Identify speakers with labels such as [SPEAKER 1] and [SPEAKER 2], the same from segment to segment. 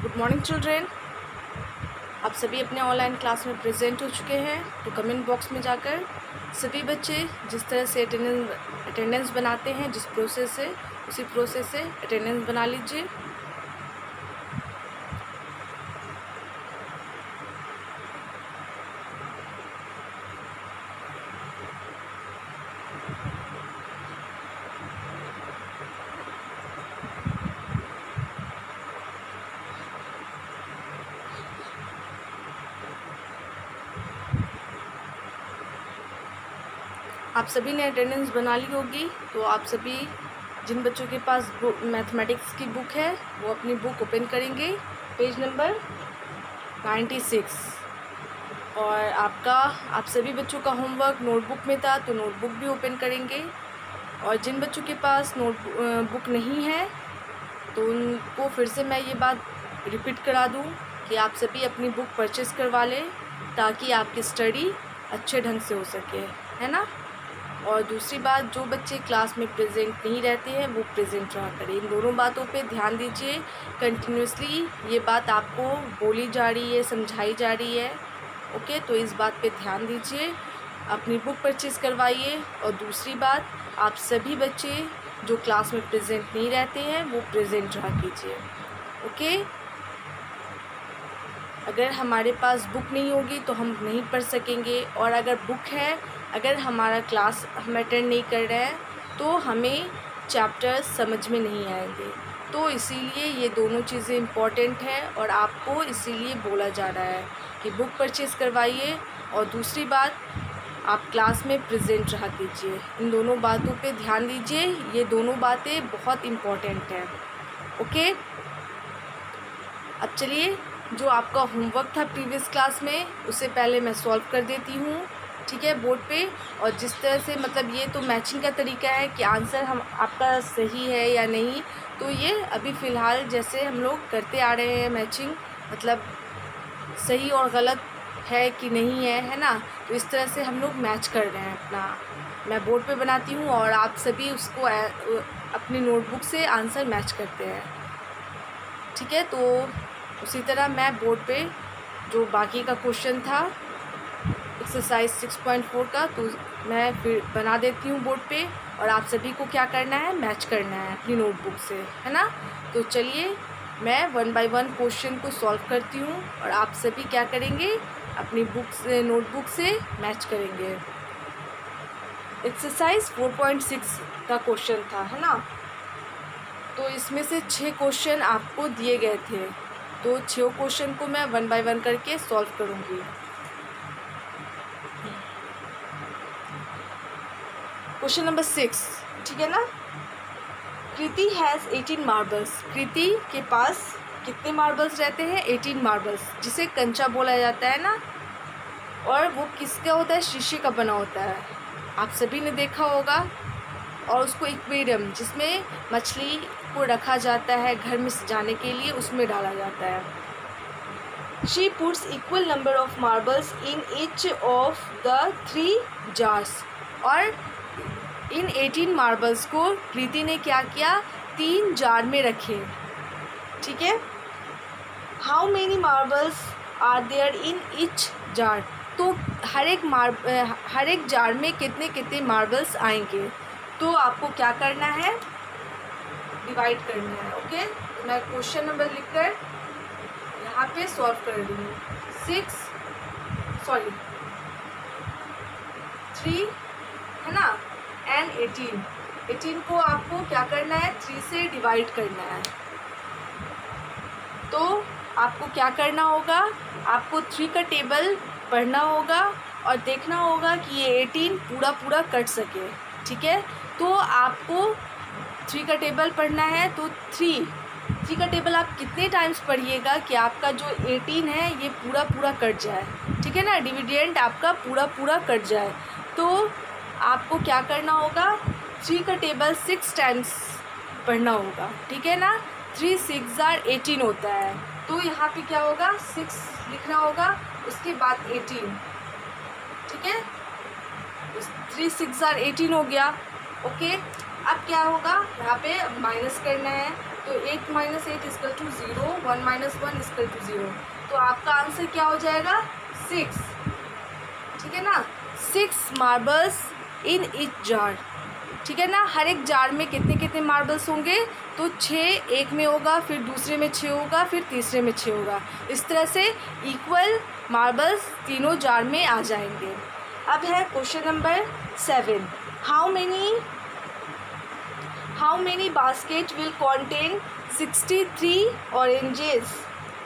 [SPEAKER 1] Good morning children. आप सभी अपने ऑनलाइन क्लास में प्रेजेंट हो चुके हैं। तो कमेंट बॉक्स में जाकर सभी बच्चे जिस तरह से अटेंडेंस बनाते हैं, जिस प्रोसेस से, उसी प्रोसेस से अटेंडेंस बना लीजिए। आप सभी ने अटेंडेंस बना ली होगी। तो आप सभी जिन बच्चों के पास मैथमेटिक्स की बुक है वो अपनी बुक ओपन करेंगे, पेज नंबर 96। और आप सभी बच्चों का होमवर्क नोटबुक में था, तो नोटबुक भी ओपन करेंगे। और जिन बच्चों के पास बुक नहीं है तो उनको फिर से मैं ये बात रिपीट करा दूं कि आप सभी अपनी बुक परचेज़ करवा लें ताकि आपकी स्टडी अच्छे ढंग से हो सके, है ना। और दूसरी बात, जो बच्चे क्लास में प्रेजेंट नहीं रहते हैं वो प्रेजेंट रहा करें। इन दोनों बातों पे ध्यान दीजिए। कंटिन्यूसली ये बात आपको बोली जा रही है, समझाई जा रही है। ओके, तो इस बात पे ध्यान दीजिए, अपनी बुक परचेज़ करवाइए। और दूसरी बात, आप सभी बच्चे जो क्लास में प्रेजेंट नहीं रहते हैं वो प्रेजेंट रहा कीजिए। ओके, अगर हमारे पास बुक नहीं होगी तो हम नहीं पढ़ सकेंगे, और अगर बुक है, अगर हमारा क्लास हम अटेंड नहीं कर रहे हैं तो हमें चैप्टर समझ में नहीं आएंगे। तो इसीलिए ये दोनों चीज़ें इम्पॉर्टेंट हैं और आपको इसीलिए बोला जा रहा है कि बुक परचेज़ करवाइए। और दूसरी बात, आप क्लास में प्रेजेंट रहा कीजिए। इन दोनों बातों पे ध्यान दीजिए, ये दोनों बातें बहुत इम्पॉर्टेंट हैं। ओके, अब चलिए, जो आपका होमवर्क था प्रीवियस क्लास में उसे पहले मैं सॉल्व कर देती हूँ, ठीक है, बोर्ड पे। और जिस तरह से, मतलब ये तो मैचिंग का तरीका है कि आंसर आपका सही है या नहीं। तो ये अभी फ़िलहाल जैसे हम लोग करते आ रहे हैं मैचिंग, मतलब सही और गलत है कि नहीं है ना। तो इस तरह से हम लोग मैच कर रहे हैं अपना। मैं बोर्ड पे बनाती हूँ और आप सभी उसको अपनी नोटबुक से आंसर मैच करते हैं, ठीक है। तो उसी तरह मैं बोर्ड पे जो बाकी का क्वेश्चन था एक्सरसाइज 6.4 का, तो मैं फिर बना देती हूँ बोर्ड पे। और आप सभी को क्या करना है, मैच करना है अपनी नोटबुक से, है ना। तो चलिए, मैं 1 बाय 1 क्वेश्चन को सॉल्व करती हूँ और आप सभी क्या करेंगे, अपनी बुक से, नोटबुक से मैच करेंगे। एक्सरसाइज 4.6 का क्वेश्चन था, है ना। तो इसमें से 6 क्वेश्चन आपको दिए गए थे, तो 6 क्वेश्चन को मैं 1 बाय 1 करके सॉल्व करूँगी। क्वेश्चन नंबर 6, ठीक है ना। कृति हैज़ 18 मार्बल्स। कृति के पास कितने मार्बल्स रहते हैं, 18 मार्बल्स, जिसे कंचा बोला जाता है ना। और वो किसका होता है, शीशे का बना होता है, आप सभी ने देखा होगा। और उसको एक्वेरियम, जिसमें मछली को रखा जाता है घर में सजाने के लिए, उसमें डाला जाता है। She puts equal number of marbles in each of the 3 jars. और इन 18 मार्बल्स को प्रीति ने क्या किया, 3 जार में रखे, ठीक है। How many marbles are there in each jar. तो हर एक जार में कितने कितने मार्बल्स आएंगे। तो आपको क्या करना है, डिवाइड करना है। ओके, मैं क्वेश्चन नंबर लिखकर यहाँ पे सॉल्व कर रही हूँ। 3 है ना, एंड 18 को आपको क्या करना है, 3 से डिवाइड करना है। तो आपको क्या करना होगा, आपको 3 का टेबल पढ़ना होगा और देखना होगा कि ये 18 पूरा पूरा कट सके, ठीक है। तो आपको 3 का टेबल पढ़ना है, तो 3 का टेबल आप कितने टाइम्स पढ़िएगा कि आपका जो 18 है ये पूरा पूरा कट जाए, ठीक है ना, डिविडेंड आपका पूरा पूरा कट जाए। तो आपको क्या करना होगा, 3 का टेबल 6 टाइम्स पढ़ना होगा, ठीक है ना। 3 6 18 होता है। तो यहाँ पे क्या होगा, 6 लिखना होगा, उसके बाद 18, ठीक है। 3 6 18 हो गया। ओके, अब क्या होगा, यहाँ पे माइनस करना है। तो 8 minus 8 equal to 0, 1 minus 1 equal to 0। तो आपका आंसर क्या हो जाएगा? 6। ठीक है ना, 6 मार्बल्स इन इच जार। ठीक है ना, हर एक जार में कितने कितने मार्बल्स होंगे? तो 6 एक में होगा, फिर दूसरे में 6 होगा, फिर तीसरे में 6 होगा। इस तरह से इक्वल मार्बल्स तीनों जार में आ जाएंगे। अब है question number 7। How many basket will contain 63 oranges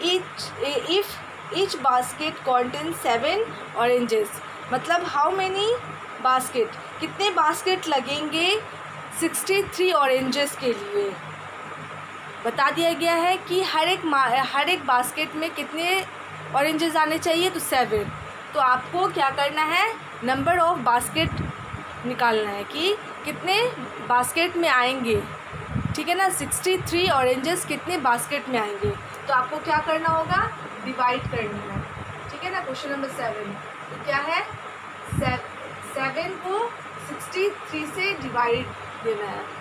[SPEAKER 1] if each basket contain 7 oranges. मतलब हाउ मेनी बास्केट, कितने बास्केट लगेंगे 63 ऑरेंजेस के लिए। बता दिया गया है कि हर एक बास्केट में कितने ऑरेंजेस आने चाहिए, तो 7। तो आपको क्या करना है, नंबर ऑफ बास्केट निकालना है कि कितने बास्केट में आएंगे। ठीक है ना, 63 ऑरेंजेस कितने बास्केट में आएंगे। तो आपको क्या करना होगा, डिवाइड करना है। ठीक है ना, क्वेश्चन नंबर 7 तो क्या है, 7 को 63 से डिवाइड देना है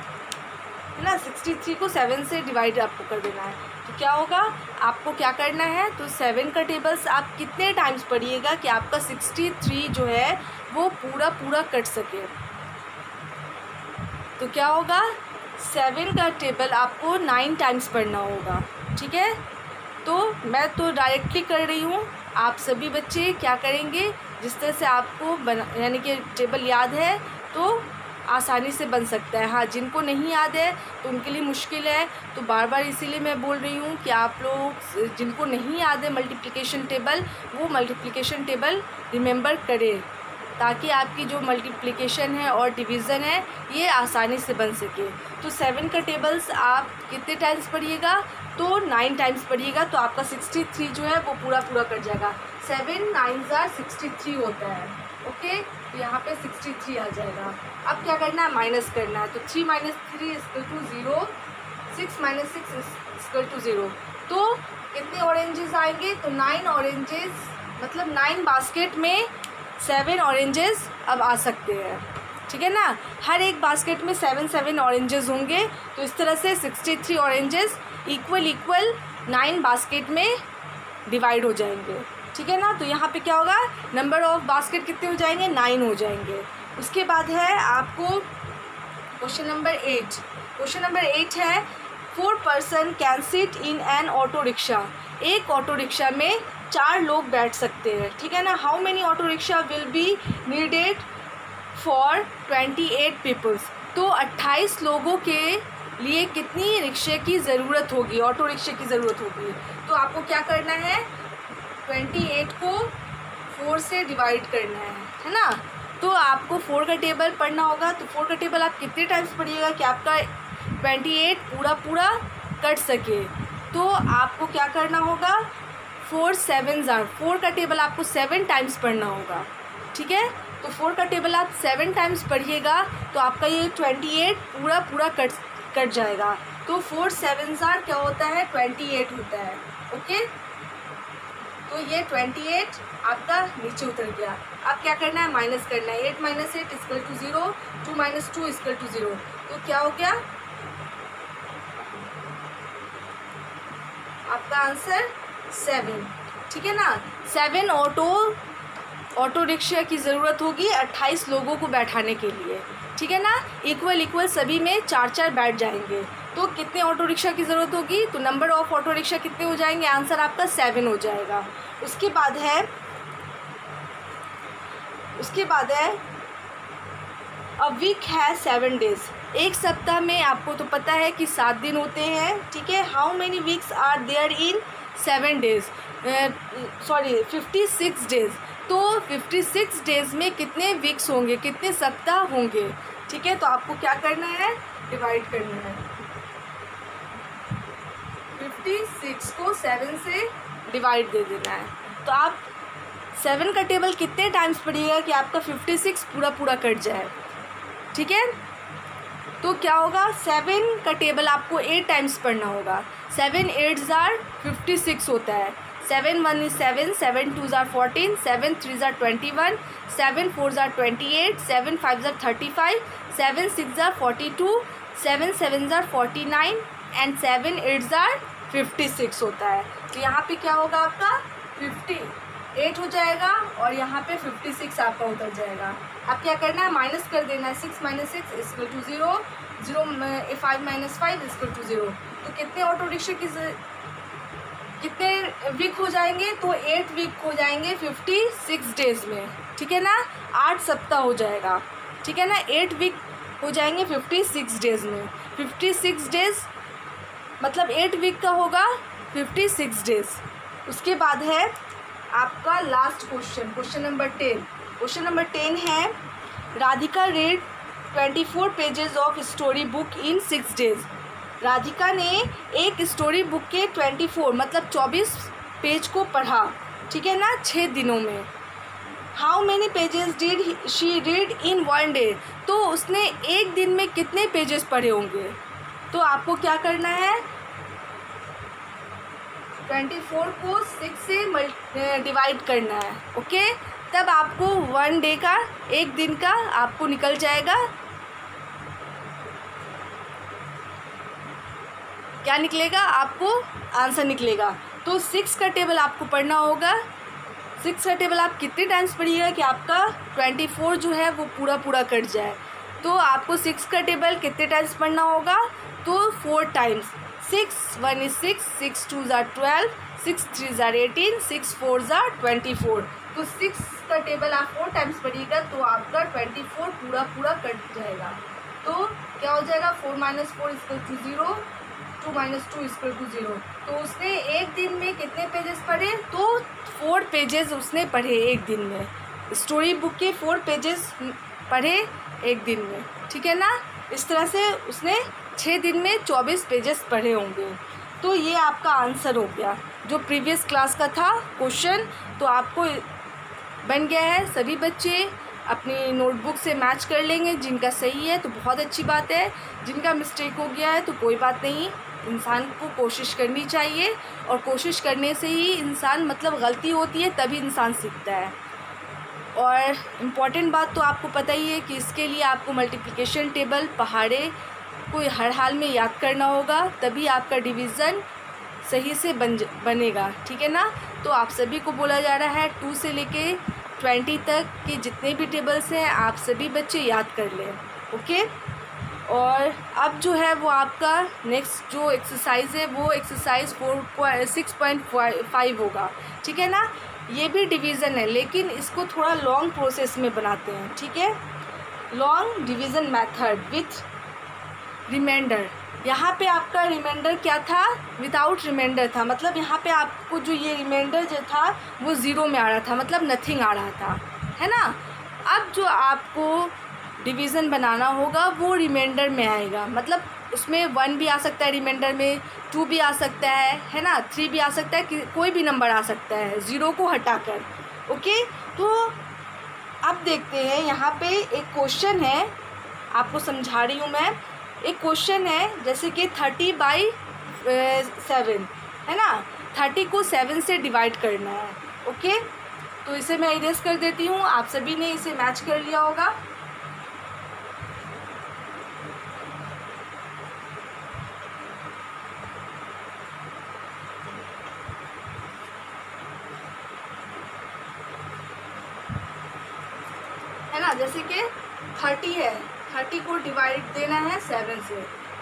[SPEAKER 1] ना, 63 को 7 से डिवाइड आपको कर देना है। तो क्या होगा, आपको क्या करना है, तो 7 का टेबल्स आप कितने टाइम्स पढ़िएगा कि आपका 63 जो है वो पूरा कट सके। तो क्या होगा, 7 का टेबल आपको 9 टाइम्स पढ़ना होगा। ठीक है, तो मैं तो डायरेक्टली कर रही हूँ, आप सभी बच्चे क्या करेंगे, जिस तरह से आपको यानी कि टेबल याद है तो आसानी से बन सकता है। हाँ, जिनको नहीं याद है तो उनके लिए मुश्किल है, तो बार बार इसीलिए मैं बोल रही हूँ कि आप लोग जिनको नहीं याद है मल्टीप्लिकेशन टेबल, वो मल्टीप्लिकेशन टेबल रिमेंबर करें, ताकि आपकी जो मल्टीप्लिकेशन है और डिवीज़न है ये आसानी से बन सके। तो 7 का टेबल्स आप कितने टाइम्स पढ़िएगा, तो 9 टाइम्स पढ़िएगा, तो आपका 63 जो है वो पूरा कट जाएगा। 7 9 63 होता है। ओके, तो यहाँ पे 63 आ जाएगा। अब क्या करना है, माइनस करना है। तो 3 minus 3 equal to 0, 6 minus 6 equal to 0। तो कितने ऑरेंजेस आएंगे, तो 9 ऑरेंजेस, मतलब 9 बास्केट में 7 ऑरेंजेस अब आ सकते हैं। ठीक है ना, हर एक बास्केट में 7 ऑरेंजेस होंगे। तो इस तरह से 63 ऑरेंजेस इक्वल 9 बास्केट में डिवाइड हो जाएंगे। ठीक है ना, तो यहाँ पे क्या होगा, नंबर ऑफ बास्केट कितने हो जाएंगे, 9 हो जाएंगे। उसके बाद है आपको क्वेश्चन नंबर 8। क्वेश्चन नंबर 8 है 4 person can sit in an auto rickshaw. एक ऑटो रिक्शा में 4 लोग बैठ सकते हैं। ठीक है ना, how many auto rickshaw will be needed for 28 peoples. तो 28 लोगों के लिए कितनी रिक्शे की ज़रूरत होगी, ऑटो रिक्शे की ज़रूरत होगी। तो आपको क्या करना है, 28 को 4 से डिवाइड करना है ना। तो आपको 4 का टेबल पढ़ना होगा। तो 4 का टेबल आप कितने टाइम्स पढ़िएगा कि आपका 28 पूरा कट सके। तो आपको क्या करना होगा, 4 7 4 का टेबल आपको 7 टाइम्स पढ़ना होगा। ठीक है, तो 4 का टेबल आप 7 टाइम्स पढ़िएगा तो आपका ये 28 पूरा कट जाएगा। तो 4 7 क्या होता है, 28 होता है। ओके, तो ये 28 आपका नीचे उतर गया। अब क्या करना है, माइनस करना है। 8 minus 8 equal to 0, 2 minus 2 equal to 0। तो क्या हो गया, आपका आंसर 7। ठीक है ना, 7 ऑटो रिक्शा की ज़रूरत होगी 28 लोगों को बैठाने के लिए। ठीक है ना, इक्वल सभी में 4 बैठ जाएंगे। तो कितने ऑटो रिक्शा की ज़रूरत होगी, तो नंबर ऑफ ऑटो रिक्शा कितने हो जाएंगे, आंसर आपका 7 हो जाएगा। उसके बाद है अ वीक है 7 डेज। एक सप्ताह में आपको तो पता है कि 7 दिन होते हैं। ठीक है, how many weeks are there in 7 days, 56 days. तो 56 डेज में कितने वीक्स होंगे, कितने सप्ताह होंगे। ठीक है, तो आपको क्या करना है, डिवाइड करना है। 56 को 7 से डिवाइड दे देना है। तो आप 7 का टेबल कितने टाइम्स पढ़िएगा कि आपका 56 पूरा कट जाए। ठीक है, तो क्या होगा, 7 का टेबल आपको 8 टाइम्स पढ़ना होगा। 7 8 56 होता है। 7 1 is 7, 7 2 are 14, 7 3 are 21, 7 4 are 28, 7 5 are 35, 7 6 are 42, 7 7 are 49, and 7 8 are 56 होता है। तो यहाँ पे क्या होगा आपका 58 हो जाएगा और यहाँ पे 56 आपका उतर जाएगा। अब क्या करना है, माइनस कर देना है। 6 - 6 इक्वल टू 0, 5 - 5 इक्वल टू 0। तो कितने ऑटो रिक्शा कितने वीक हो जाएंगे, तो 8 वीक हो जाएंगे 56 डेज में, ठीक है ना, 8 सप्ताह हो जाएगा, ठीक है ना, 8 वीक हो जाएंगे 56 डेज में। 56 डेज मतलब 8 वीक का होगा 56 डेज। उसके बाद है आपका last question number 10। Question number 10 है, Radhika read 24 pages of story book in 6 days. Radhika ने एक स्टोरी बुक के 24 मतलब 24 पेज को पढ़ा, ठीक है ना, 6 दिनों में। How many pages did she read in 1 day. तो उसने एक दिन में कितने पेजेस पढ़े होंगे। तो आपको क्या करना है, 24 को 6 से डिवाइड करना है, ओके। तब आपको 1 डे का, एक दिन का आपको निकल जाएगा, क्या निकलेगा, आपको आंसर निकलेगा। तो 6 का टेबल आपको पढ़ना होगा। 6 का टेबल आप कितने टाइम्स पढ़िएगा कि आपका 24 जो है वो पूरा कट जाए। तो आपको 6 का टेबल कितने टाइम्स पढ़ना होगा, तो 4 times. 6 1 is 6, 6 2 are 12, 6 3 are 18, 6 4 are 24। तो 6 का टेबल आप 4 टाइम्स पढ़िएगा तो आपका 24 पूरा कट जाएगा। तो क्या हो जाएगा, 4 - 4 इक्वल टू 0, 2 - 2 इक्वल टू 0। तो उसने एक दिन में कितने पेजेस पढ़े, तो 4 पेजेस उसने पढ़े एक दिन में। स्टोरी बुक के 4 पेजेस पढ़े एक दिन में, ठीक है ना। इस तरह से उसने 6 दिन में 24 पेजेस पढ़े होंगे। तो ये आपका आंसर हो गया जो प्रीवियस क्लास का था क्वेश्चन। तो आपको बन गया है। सभी बच्चे अपनी नोटबुक से मैच कर लेंगे, जिनका सही है तो बहुत अच्छी बात है, जिनका मिस्टेक हो गया है तो कोई बात नहीं। इंसान को कोशिश करनी चाहिए और कोशिश करने से ही इंसान, मतलब गलती होती है तभी इंसान सीखता है। और इम्पॉर्टेंट बात तो आपको पता ही है कि इसके लिए आपको मल्टीप्लिकेशन टेबल पहाड़े को हर हाल में याद करना होगा, तभी आपका डिवीज़न सही से बनेगा, ठीक है ना। तो आप सभी को बोला जा रहा है 2 से लेके 20 तक के जितने भी टेबल्स हैं आप सभी बच्चे याद कर लें, ओके। और अब जो है वो आपका नेक्स्ट जो एक्सरसाइज है वो एक्सरसाइज 6.5 होगा, ठीक है ना। ये भी डिवीज़न है लेकिन इसको थोड़ा लॉन्ग प्रोसेस में बनाते हैं, ठीक है। Long division method with reminder. यहाँ पे आपका रिमाइंडर क्या था, विदाउट रिमाइंडर था, मतलब यहाँ पे आपको जो ये रिमाइंडर जो था वो 0 में आ रहा था, मतलब नथिंग आ रहा था, है ना। अब जो आपको डिवीज़न बनाना होगा वो रिमाइंडर में आएगा, मतलब उसमें 1 भी आ सकता है रिमाइंडर में, 2 भी आ सकता है ना, 3 भी आ सकता है, कोई भी नंबर आ सकता है 0 को हटाकर, ओके। तो अब देखते हैं, यहाँ पे एक क्वेश्चन है, आपको समझा रही हूँ मैं। एक क्वेश्चन है जैसे कि 30/7 है ना, 30 को 7 से डिवाइड करना है, ओके। तो इसे मैं इरेज कर देती हूँ, आप सभी ने इसे मैच कर लिया होगा। है ना, जैसे कि 30 है, 30 को डिवाइड देना है 7 से,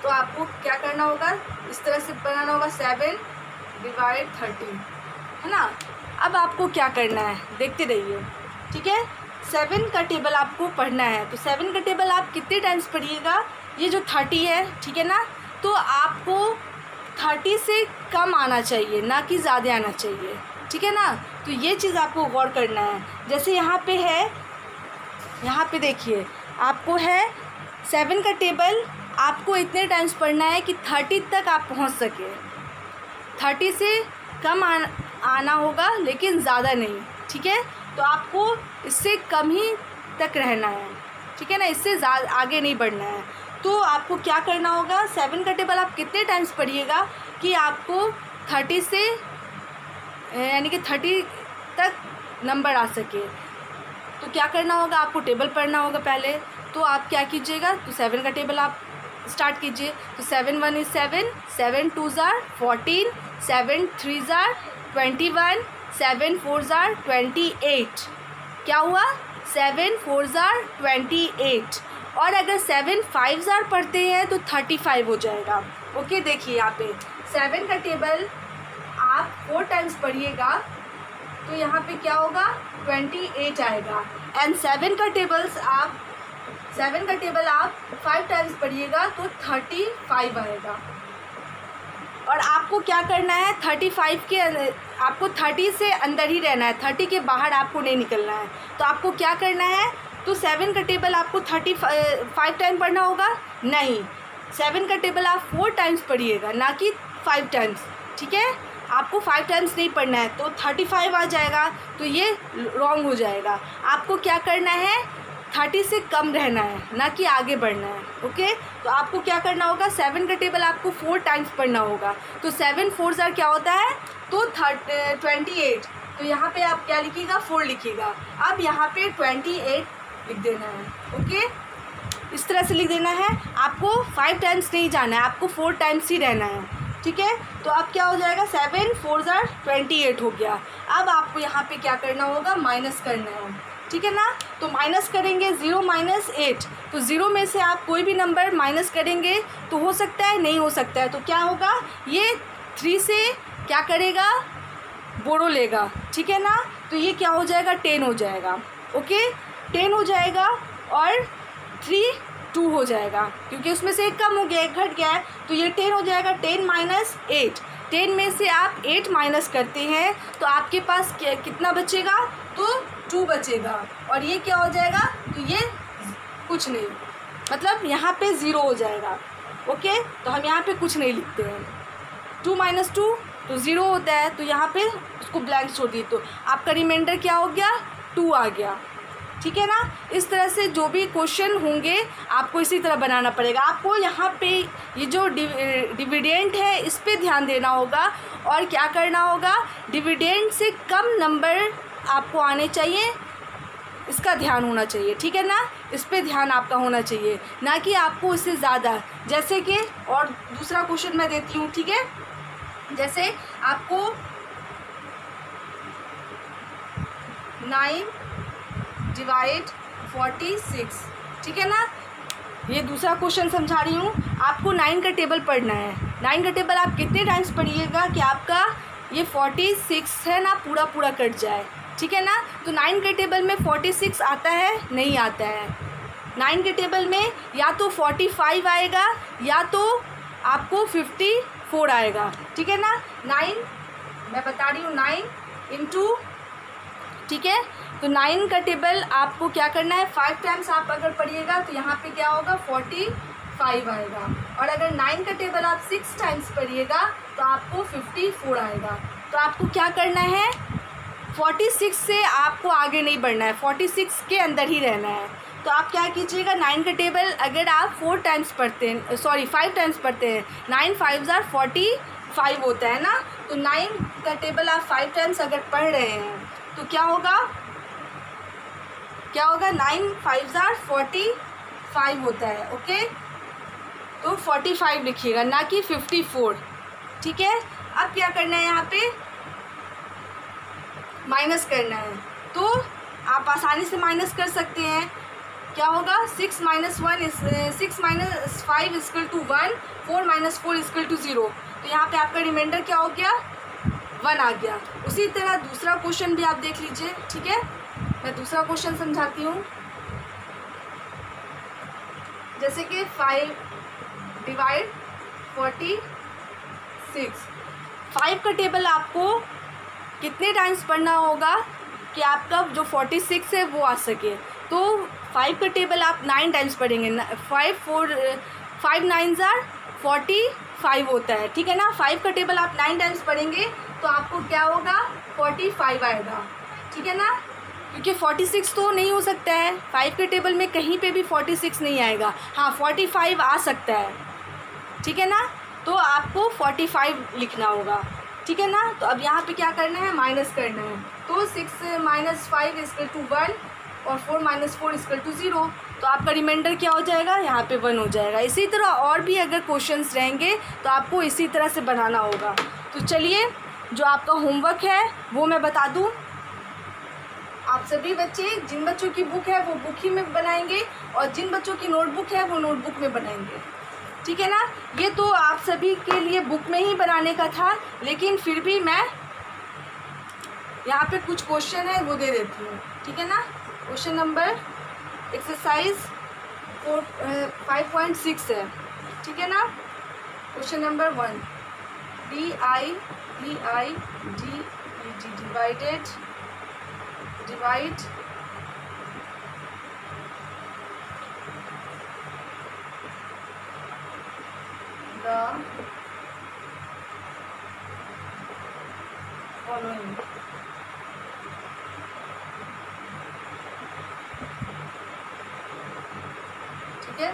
[SPEAKER 1] तो आपको क्या करना होगा, इस तरह से बनाना होगा 7 / 30, है ना। अब आपको क्या करना है, देखते रहिए, ठीक है। 7 का टेबल आपको पढ़ना है, तो 7 का टेबल आप कितने टाइम्स पढ़िएगा, ये जो 30 है, ठीक है ना, तो आपको 30 से कम आना चाहिए, ना कि ज़्यादा आना चाहिए, ठीक है ना। तो ये चीज़ आपको गौर करना है। जैसे यहाँ पे है, यहाँ पे देखिए आपको है 7 का टेबल, आपको इतने टाइम्स पढ़ना है कि 30 तक आप पहुँच सके। 30 से कम आना होगा लेकिन ज़्यादा नहीं, ठीक है। तो आपको इससे कम ही तक रहना है, ठीक है ना, इससे ज़्यादा आगे नहीं बढ़ना है। तो आपको क्या करना होगा, 7 का टेबल आप कितने टाइम्स पढ़िएगा कि आपको 30 से यानी कि 30 तक नंबर आ सके। तो क्या करना होगा, आपको टेबल पढ़ना होगा पहले। तो आप क्या कीजिएगा, तो 7 का टेबल आप स्टार्ट कीजिए। तो 7 1 इज़ 7, 7 2 ज़ार 14, 7 3 ज़ार 21, 7 4 ज़ार 28। क्या हुआ? 7 4 ज़ार 28। और अगर 7 5 ज़ार पढ़ते हैं तो 35 हो जाएगा। ओके, देखिए यहाँ पे 7 का टेबल आप 4 टाइम्स पढ़िएगा तो यहाँ पे क्या होगा? 28 आएगा। एंड 7 का टेबल आप 5 टाइम्स पढ़िएगा तो 35 आएगा। और आपको क्या करना है? 35 के आपको 30 से अंदर ही रहना है, 30 के बाहर आपको नहीं निकलना है। तो आपको क्या करना है? तो 7 का टेबल आपको 35 टाइम पढ़ना होगा? नहीं, 7 का टेबल आप 4 टाइम्स पढ़िएगा, ना कि 5 टाइम्स। ठीक है, आपको 5 टाइम्स नहीं पढ़ना है तो 35 आ जाएगा, तो ये रॉन्ग हो जाएगा। आपको क्या करना है? 30 से कम रहना है, ना कि आगे बढ़ना है। ओके, तो आपको क्या करना होगा? 7 का टेबल आपको 4 टाइम्स पढ़ना होगा। तो 7 4 ज़ार क्या होता है? तो 28। तो यहाँ पे आप क्या लिखिएगा? 4 लिखिएगा। अब यहाँ पे 28 लिख देना है। ओके, इस तरह से लिख देना है। आपको 5 टाइम्स नहीं जाना है, आपको 4 टाइम्स ही रहना है। ठीक है, तो अब क्या हो जाएगा? 7 4 ज़ार 28 हो गया। अब आपको यहाँ पे क्या करना होगा? माइनस करना है। ठीक है ना? तो माइनस करेंगे 0 - 8। तो 0 में से आप कोई भी नंबर माइनस करेंगे तो हो सकता है, नहीं हो सकता है। तो क्या होगा? ये 3 से क्या करेगा? बोरो लेगा। ठीक है ना? तो ये क्या हो जाएगा? 10 हो जाएगा। ओके, 10 हो जाएगा और 3 2 हो जाएगा, क्योंकि उसमें से एक कम हो गया, एक घट गया है। तो ये 10 हो जाएगा। 10 - 8, 10 में से आप 8 माइनस करते हैं तो आपके पास कितना बचेगा? तो 2 बचेगा। और ये क्या हो जाएगा? तो ये कुछ नहीं, मतलब यहाँ पे 0 हो जाएगा। ओके, तो हम यहाँ पे कुछ नहीं लिखते हैं। 2 - 2 तो 0 होता है, तो यहाँ पे उसको ब्लैंक छोड़ दिए, तो आपका रिमाइंडर क्या हो गया? 2 आ गया। ठीक है ना? इस तरह से जो भी क्वेश्चन होंगे आपको इसी तरह बनाना पड़ेगा। आपको यहाँ पे ये जो डिविडेंड है इस पे ध्यान देना होगा। और क्या करना होगा? डिविडेंड से कम नंबर आपको आने चाहिए, इसका ध्यान होना चाहिए। ठीक है ना? इस पे ध्यान आपका होना चाहिए, ना कि आपको इससे ज़्यादा। जैसे कि और दूसरा क्वेश्चन मैं देती हूँ। ठीक है, जैसे आपको 9 / 46। ठीक है ना? ये दूसरा क्वेश्चन समझा रही हूँ। आपको 9 का टेबल पढ़ना है। 9 का टेबल आप कितने टाइम्स पढ़िएगा कि आपका ये 46 है ना, पूरा पूरा कट जाए। ठीक है ना? तो 9 के टेबल में 46 आता है? नहीं आता है। 9 के टेबल में या तो 45 आएगा या तो आपको 54 आएगा। ठीक है ना? 9 मैं बता रही हूँ, 9 × ठीक है, तो 9 का टेबल आपको क्या करना है? 5 टाइम्स आप अगर पढ़िएगा तो यहाँ पे क्या होगा? 45 आएगा। और अगर 9 का टेबल आप 6 टाइम्स पढ़िएगा तो आपको 54 आएगा। तो आपको क्या करना है? 46 से आपको आगे नहीं बढ़ना है, 46 के अंदर ही रहना है। तो आप क्या कीजिएगा? 9 का टेबल अगर आप 4 टाइम्स पढ़ते हैं, 5 टाइम्स पढ़ते हैं, 9 5 ज़ार 45 होता है ना। तो 9 का टेबल आप 5 टाइम्स अगर पढ़ रहे हैं तो क्या होगा? 9 5 ज़ार 45 होता है। ओके, तो 45 लिखिएगा, ना कि 54। ठीक है, अब क्या करना है? यहाँ पे माइनस करना है। तो आप आसानी से माइनस कर सकते हैं। क्या होगा? 6 - 5 = 1, 4 - 4 = 0। तो यहाँ पे आपका रिमाइंडर क्या हो गया? 1 आ गया। उसी तरह दूसरा क्वेश्चन भी आप देख लीजिए। ठीक है, मैं दूसरा क्वेश्चन समझाती हूँ। जैसे कि 5 / 46। 5 का टेबल आपको कितने टाइम्स पढ़ना होगा कि आपका जो 46 है वो आ सके? तो 5 का टेबल आप 9 टाइम्स पढ़ेंगे। 5 9 ज़ार 45 होता है। ठीक है ना? 5 का टेबल आप 9 टाइम्स पढ़ेंगे तो आपको क्या होगा? 45 आएगा। ठीक है ना? क्योंकि 46 तो नहीं हो सकता है, 5 के टेबल में कहीं पे भी 46 नहीं आएगा। हाँ, 45 आ सकता है। ठीक है ना? तो आपको 45 लिखना होगा। ठीक है ना? तो अब यहाँ पे क्या करना है? माइनस करना है। तो 6 - 5 = 1 और 4 - 4 = 0। तो आपका रिमाइंडर क्या हो जाएगा, यहाँ पे 1 हो जाएगा। इसी तरह और भी अगर क्वेश्चंस रहेंगे तो आपको इसी तरह से बनाना होगा। तो चलिए, जो आपका होमवर्क है वो मैं बता दूँ। आप सभी बच्चे, जिन बच्चों की बुक है वो बुक ही में बनाएंगे और जिन बच्चों की नोटबुक है वो नोटबुक में बनाएंगे, ठीक है ना। ये तो आप सभी के लिए बुक में ही बनाने का था, लेकिन फिर भी मैं यहाँ पे कुछ क्वेश्चन है वो दे देती हूँ, ठीक है ना। क्वेश्चन नंबर एक्सरसाइज 5.6 है, ठीक है ना। Question number 1, divide the following. ठीक है,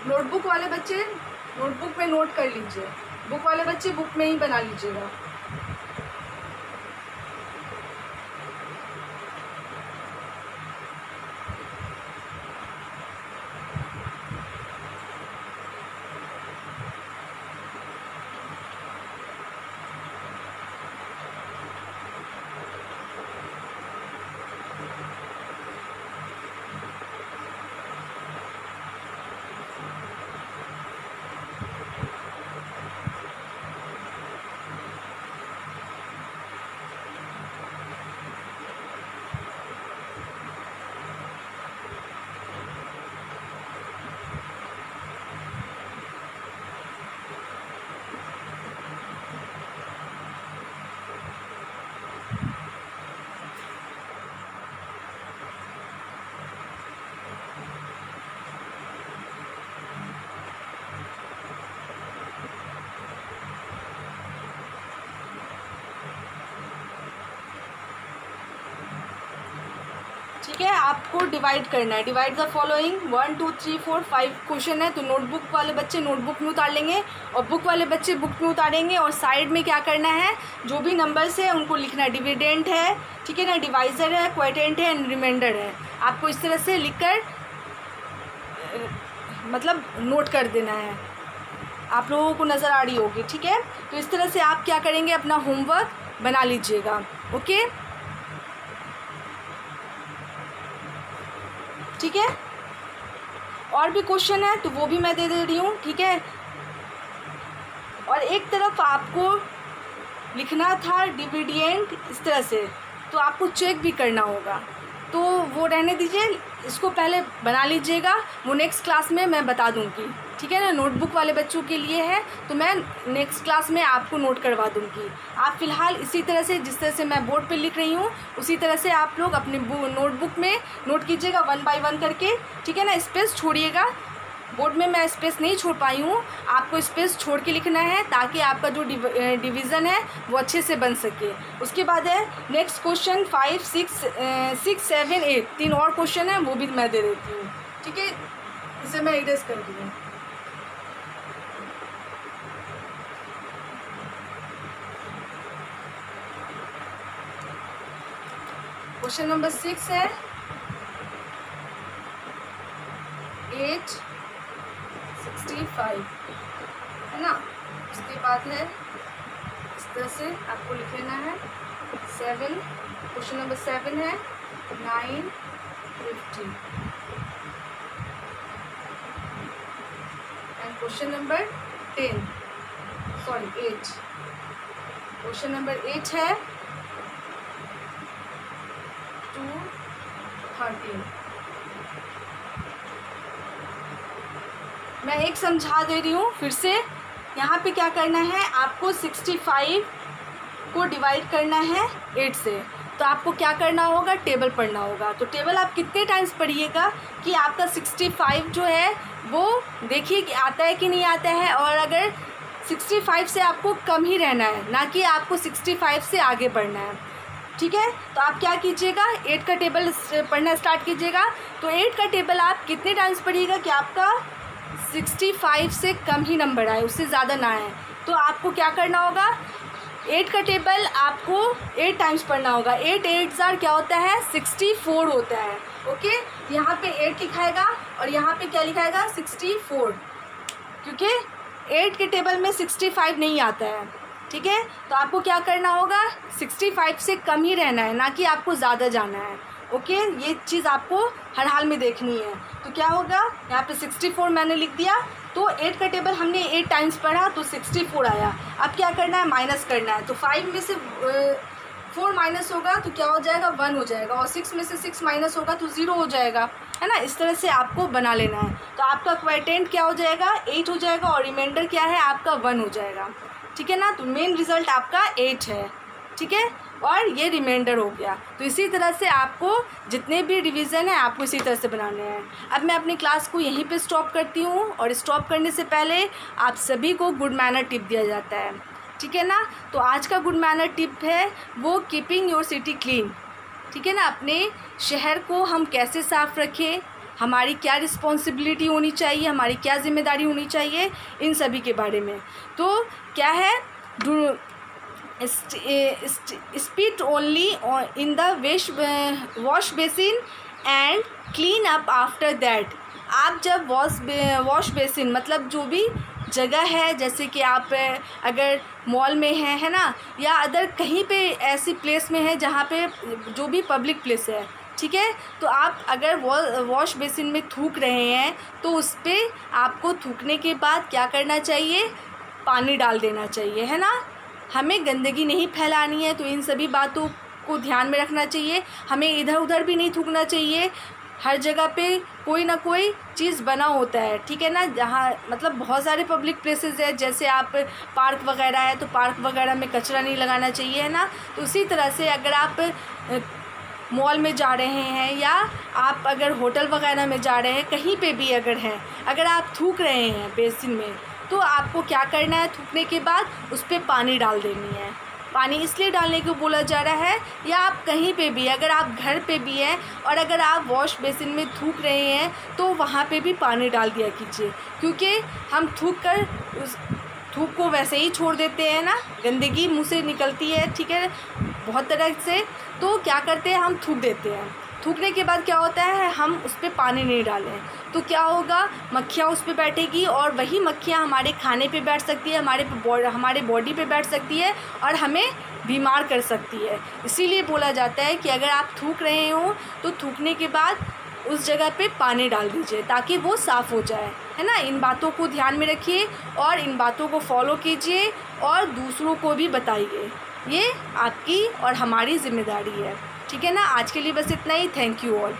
[SPEAKER 1] नोटबुक वाले बच्चे नोटबुक में नोट कर लीजिए, बुक वाले बच्चे बुक में ही बना लीजिएगा। ठीक है, आपको डिवाइड करना है। डिवाइड द फॉलोइंग 1 2 3 4 5 क्वेश्चन है। तो नोटबुक वाले बच्चे नोटबुक में उतार लेंगे और बुक वाले बच्चे बुक में उतारेंगे। और साइड में क्या करना है, जो भी नंबर्स है उनको लिखना है। डिविडेंड है, ठीक है ना, डिवाइज़र है, क्वोटिएंट है एंड रिमाइंडर है। आपको इस तरह से लिखकर मतलब नोट कर देना है। आप लोगों को नज़र आ रही होगी, ठीक है। तो इस तरह से आप क्या करेंगे, अपना होमवर्क बना लीजिएगा। ओके, ठीक है। और भी क्वेश्चन है तो वो भी मैं दे रही हूँ, ठीक है। और एक तरफ आपको लिखना था डिविडेंड इस तरह से, तो आपको चेक भी करना होगा। तो वो रहने दीजिए, इसको पहले बना लीजिएगा, वो नेक्स्ट क्लास में मैं बता दूँगी, ठीक है ना। नोटबुक वाले बच्चों के लिए है तो मैं नेक्स्ट क्लास में आपको नोट करवा दूँगी। आप फ़िलहाल इसी तरह से, जिस तरह से मैं बोर्ड पे लिख रही हूँ उसी तरह से आप लोग अपने नोटबुक में नोट कीजिएगा 1 बाय 1 करके, ठीक है ना। स्पेस छोड़िएगा, बोर्ड में मैं स्पेस नहीं छोड़ पाई हूँ, आपको स्पेस छोड़ के लिखना है ताकि आपका जो डिवीज़न है वो अच्छे से बन सके। उसके बाद है नेक्स्ट क्वेश्चन 5 6 7 8 3 और क्वेश्चन है, वो भी मैं दे देती हूँ, ठीक है। इसे मैं इरेज कर दी हूँ। क्वेश्चन नंबर 6 है 865, है ना। उसके बाद है इस तरह से आपको लिख लेना है 7। क्वेश्चन नंबर 7 है 950 and question number 8। Question number 8 है 213। मैं एक समझा दे रही हूँ फिर से। यहाँ पे क्या करना है, आपको 65 को डिवाइड करना है 8 से। तो आपको क्या करना होगा, टेबल पढ़ना होगा। तो टेबल आप कितने टाइम्स पढ़िएगा कि आपका 65 जो है वो देखिए कि आता है कि नहीं आता है। और अगर 65 से आपको कम ही रहना है, ना कि आपको 65 से आगे बढ़ना है। ठीक है। तो आप क्या कीजिएगा, 8 का टेबल पढ़ना स्टार्ट कीजिएगा। तो 8 का टेबल आप कितने टाइम्स पढ़िएगा कि आपका 65 से कम ही नंबर आए, उससे ज़्यादा ना आए। तो आपको क्या करना होगा, 8 का टेबल आपको 8 टाइम्स पढ़ना होगा। 8 8 जार क्या होता है, 64 होता है। ओके, यहाँ पे 8 लिखाएगा और यहाँ पे क्या लिखाएगा, 64, क्योंकि 8 के टेबल में 65 नहीं आता है। ठीक है, तो आपको क्या करना होगा, 65 से कम ही रहना है, ना कि आपको ज़्यादा जाना है। ओके, ये चीज़ आपको हर हाल में देखनी है। तो क्या होगा, यहाँ पे 64 मैंने लिख दिया। तो 8 का टेबल हमने 8 टाइम्स पढ़ा तो 64 आया। अब क्या करना है, माइनस करना है। तो 5 में से 4 माइनस होगा तो क्या हो जाएगा, 1 हो जाएगा। और 6 में से 6 माइनस होगा तो 0 हो जाएगा, है ना। इस तरह से आपको बना लेना है। तो आपका क्वोटिएंट क्या हो जाएगा, 8 हो जाएगा और रिमाइंडर क्या है आपका 1 हो जाएगा। ठीक है ना। तो मेन रिज़ल्ट आपका 8 है। ठीक है, और ये रिमाइंडर हो गया। तो इसी तरह से आपको जितने भी डिवीज़न है आपको इसी तरह से बनाने हैं। अब मैं अपनी क्लास को यहीं पे स्टॉप करती हूँ, और स्टॉप करने से पहले आप सभी को गुड मैनर टिप दिया जाता है। ठीक है ना। तो आज का गुड मैनर टिप है वो कीपिंग योर सिटी क्लीन। ठीक है ना, अपने शहर को हम कैसे साफ़ रखें, हमारी क्या रिस्पॉन्सिबिलिटी होनी चाहिए, हमारी क्या जिम्मेदारी होनी चाहिए, इन सभी के बारे में। तो क्या है, spit only in the wash basin and clean up after that. आप जब वॉश बेसिन मतलब जो भी जगह है, जैसे कि आप अगर मॉल में हैं, है ना, या अदर कहीं पे ऐसी प्लेस में है जहाँ पे जो भी पब्लिक प्लेस है, ठीक है, तो आप अगर वॉश बेसिन में थूक रहे हैं तो उस पर आपको थूकने के बाद क्या करना चाहिए, पानी डाल देना चाहिए, है ना। हमें गंदगी नहीं फैलानी है, तो इन सभी बातों को ध्यान में रखना चाहिए। हमें इधर उधर भी नहीं थूकना चाहिए। हर जगह पे कोई ना कोई चीज़ बना होता है, ठीक है ना, जहाँ मतलब बहुत सारे पब्लिक प्लेसेस है, जैसे आप पार्क वगैरह है तो पार्क वगैरह में कचरा नहीं लगाना चाहिए, है ना। तो उसी तरह से अगर आप मॉल में जा रहे हैं या आप अगर होटल वगैरह में जा रहे हैं, कहीं पे भी अगर हैं, अगर आप थूक रहे हैं बेसिन में, तो आपको क्या करना है, थूकने के बाद उस पर पानी डाल देनी है। पानी इसलिए डालने को बोला जा रहा है, या आप कहीं पे भी, अगर आप घर पे भी हैं और अगर आप वॉश बेसिन में थूक रहे हैं तो वहाँ पे भी पानी डाल दिया कीजिए, क्योंकि हम थूक कर उस थूक को वैसे ही छोड़ देते हैं ना, गंदगी मुंह से निकलती है, ठीक है, बहुत तरह से। तो क्या करते हैं, हम थूक देते हैं। थूकने के बाद क्या होता है, हम उस पर पानी नहीं डालें तो क्या होगा, मक्खियाँ उस पर बैठेगी और वही मक्खियाँ हमारे खाने पे बैठ सकती है, हमारे बॉडी पे बैठ सकती है और हमें बीमार कर सकती है। इसीलिए बोला जाता है कि अगर आप थूक रहे हो तो थूकने के बाद उस जगह पे पानी डाल दीजिए ताकि वो साफ़ हो जाए, है ना। इन बातों को ध्यान में रखिए और इन बातों को फॉलो कीजिए और दूसरों को भी बताइए। ये आपकी और हमारी जिम्मेदारी है, ठीक है ना। आज के लिए बस इतना ही। Thank you all.